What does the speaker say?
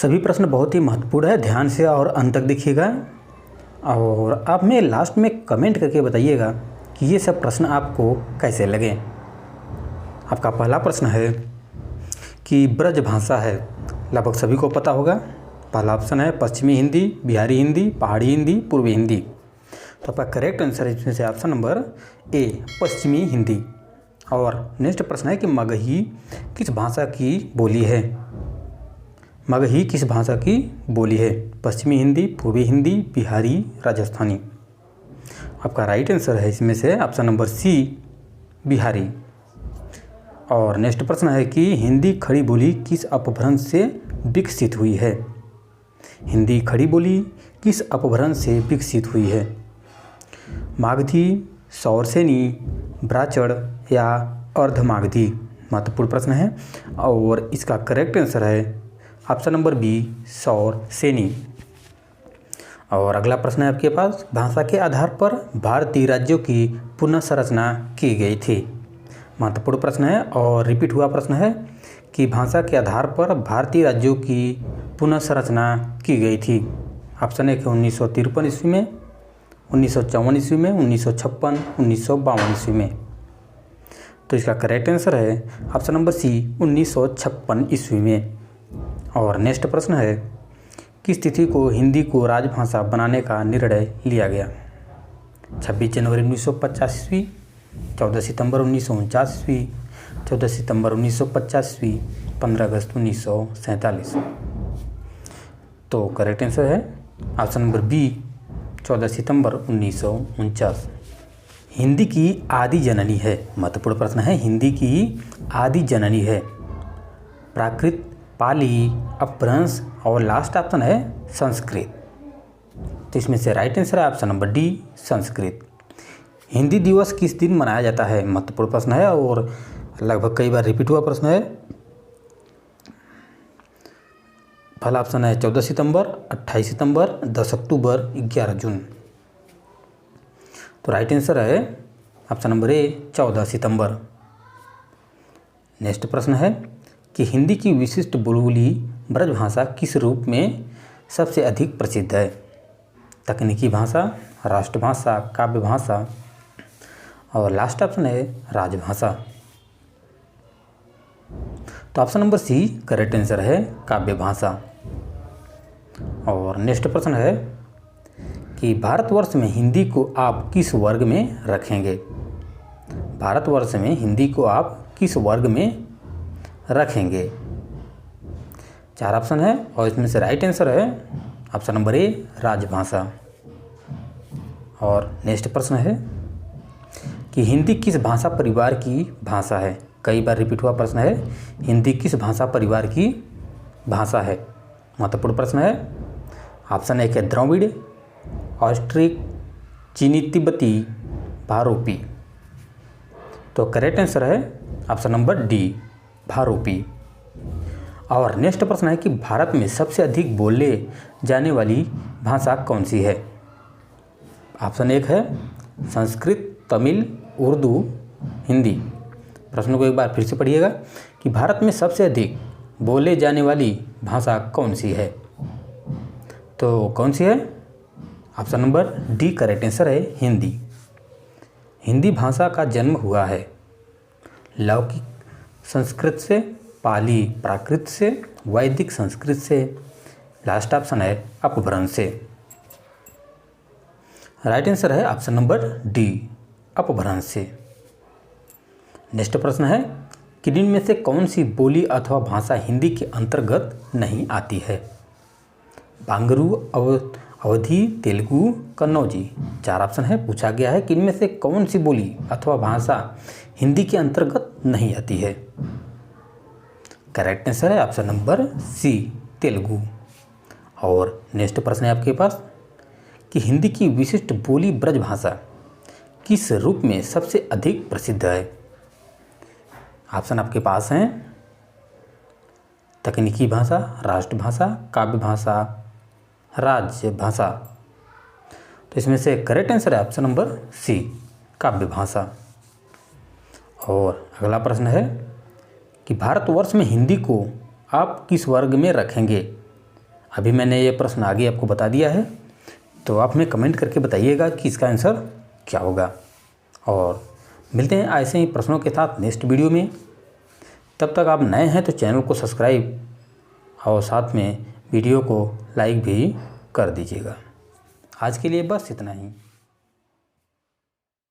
सभी प्रश्न बहुत ही महत्वपूर्ण है, ध्यान से और अंत तक देखिएगा और आप में लास्ट में कमेंट करके बताइएगा कि ये सब प्रश्न आपको कैसे लगे। आपका पहला प्रश्न है कि ब्रज भाषा है, लगभग सभी को पता होगा। पहला ऑप्शन है पश्चिमी हिंदी, बिहारी हिंदी, पहाड़ी हिंदी, पूर्वी हिंदी। तो आपका करेक्ट आंसर है इसमें से ऑप्शन नंबर ए, पश्चिमी हिंदी। और नेक्स्ट प्रश्न है कि मगही किस भाषा की बोली है। मगही किस भाषा की बोली है? पश्चिमी हिंदी, पूर्वी हिंदी, बिहारी, राजस्थानी। आपका राइट आंसर है इसमें से ऑप्शन नंबर सी, बिहारी। और नेक्स्ट प्रश्न है कि हिंदी खड़ी बोली किस अपभ्रंश से विकसित हुई है। हिंदी खड़ी बोली किस अपभ्रंश से विकसित हुई है? मागधी, सौरसेनी, ब्राचड़ या अर्धमागधी। महत्वपूर्ण प्रश्न है और इसका करेक्ट आंसर है ऑप्शन नंबर बी, सौरसेनी। और अगला प्रश्न है आपके पास, भाषा के आधार पर भारतीय राज्यों की पुनः संरचना की गई थी। महत्वपूर्ण प्रश्न है और रिपीट हुआ प्रश्न है कि भाषा के आधार पर भारतीय राज्यों की पुनः संरचना की गई थी। ऑप्शन एक है 1953 ईस्वी में, 1954 ईस्वी में, 1956, 1952 ईस्वी में। तो इसका करेक्ट आंसर है ऑप्शन नंबर सी, 1956 ईस्वी में। और नेक्स्ट प्रश्न है, किस तिथि को हिंदी को राजभाषा बनाने का निर्णय लिया गया? 26 जनवरी 1950 ईस्वी, 14 सितंबर 1949 ईस्वी, 14 सितंबर 1950 ईस्वी, 15 अगस्त 1947। तो करेक्ट आंसर है ऑप्शन नंबर बी, 14 सितंबर 1949। हिंदी की आदि जननी है। महत्वपूर्ण प्रश्न है, हिंदी की आदि जननी है प्राकृत, पाली, अपभ्रंश और लास्ट ऑप्शन है संस्कृत। तो इसमें से राइट आंसर है option number D, Sanskrit. Hindi दिवस किस दिन मनाया जाता है? महत्वपूर्ण प्रश्न है और लगभग कई बार रिपीट हुआ प्रश्न है। पहला ऑप्शन है 14 सितंबर, 28 सितंबर, 10 अक्टूबर, 11 जून। तो राइट आंसर है option number A, 14 September. Next प्रश्न है कि हिंदी की विशिष्ट बोली ब्रजभाषा किस रूप में सबसे अधिक प्रसिद्ध है? तकनीकी भाषा, राष्ट्रभाषा, काव्य भाषा और लास्ट ऑप्शन है राजभाषा। तो option number C correct answer है काव्य भाषा। और नेक्स्ट प्रश्न है कि भारतवर्ष में हिंदी को आप किस वर्ग में रखेंगे? भारतवर्ष में हिंदी को आप किस वर्ग में रखेंगे? 4 ऑप्शन है और इसमें से राइट आंसर है ऑप्शन नंबर ए, राजभाषा। और नेक्स्ट प्रश्न है कि हिंदी किस भाषा परिवार की भाषा है? कई बार रिपीट हुआ प्रश्न है, हिंदी किस भाषा परिवार की भाषा है? महत्वपूर्ण प्रश्न है। ऑप्शन एक है द्रविड़, ऑस्ट्रिक, चीनी तिब्बती, भारोपी। तो करेक्ट आंसर है ऑप्शन नंबर डी, भारोपी। और नेक्स्ट प्रश्न है कि भारत में सबसे अधिक बोले जाने वाली भाषा कौन सी है? ऑप्शन एक है संस्कृत, तमिल, उर्दू, हिंदी। प्रश्न को एक बार फिर से पढ़िएगा कि भारत में सबसे अधिक बोले जाने वाली भाषा कौन सी है? तो कौन सी है? Option number D correct answer है हिंदी। हिंदी भाषा का जन्म हुआ है लौकिक संस्कृत से, पाली प्राकृत से, वैदिक संस्कृत से, लास्ट ऑप्शन है अपभ्रंश से। राइट आंसर है ऑप्शन नंबर डी, अपभ्रंश से। नेक्स्ट प्रश्न है कि इनमें से कौन सी बोली अथवा भाषा हिंदी के अंतर्गत नहीं आती है? बांगरू, अवधी, तेलुगु, कन्नौजी। 4 ऑप्शन है, पूछा गया है कि इनमें से कौन सी बोली अथवा भाषा हिंदी के अंतर्गत नहीं आती है? करेक्ट आंसर है ऑप्शन नंबर सी, तेलुगु। और नेक्स्ट प्रश्न है आपके पास कि हिंदी की विशिष्ट बोली ब्रजभाषा किस रूप में सबसे अधिक प्रसिद्ध है? ऑप्शन आपके पास हैं तकनीकी भाषा, राष्ट्रभाषा, काव्य भाषा, राज्य भाषा। तो इसमें से करेक्ट आंसर है ऑप्शन नंबर सी, काव्य भाषा। और अगला प्रश्न है कि भारतवर्ष में हिंदी को आप किस वर्ग में रखेंगे? अभी मैंने ये प्रश्न आगे आपको बता दिया है, तो आप हमें कमेंट करके बताइएगा कि इसका आंसर क्या होगा। और मिलते हैं ऐसे ही प्रश्नों के साथ नेक्स्ट वीडियो में। तब तक आप नए हैं तो चैनल को सब्सक्राइब और साथ में वीडियो को लाइक भी कर दीजिएगा। आज के लिए बस इतना ही।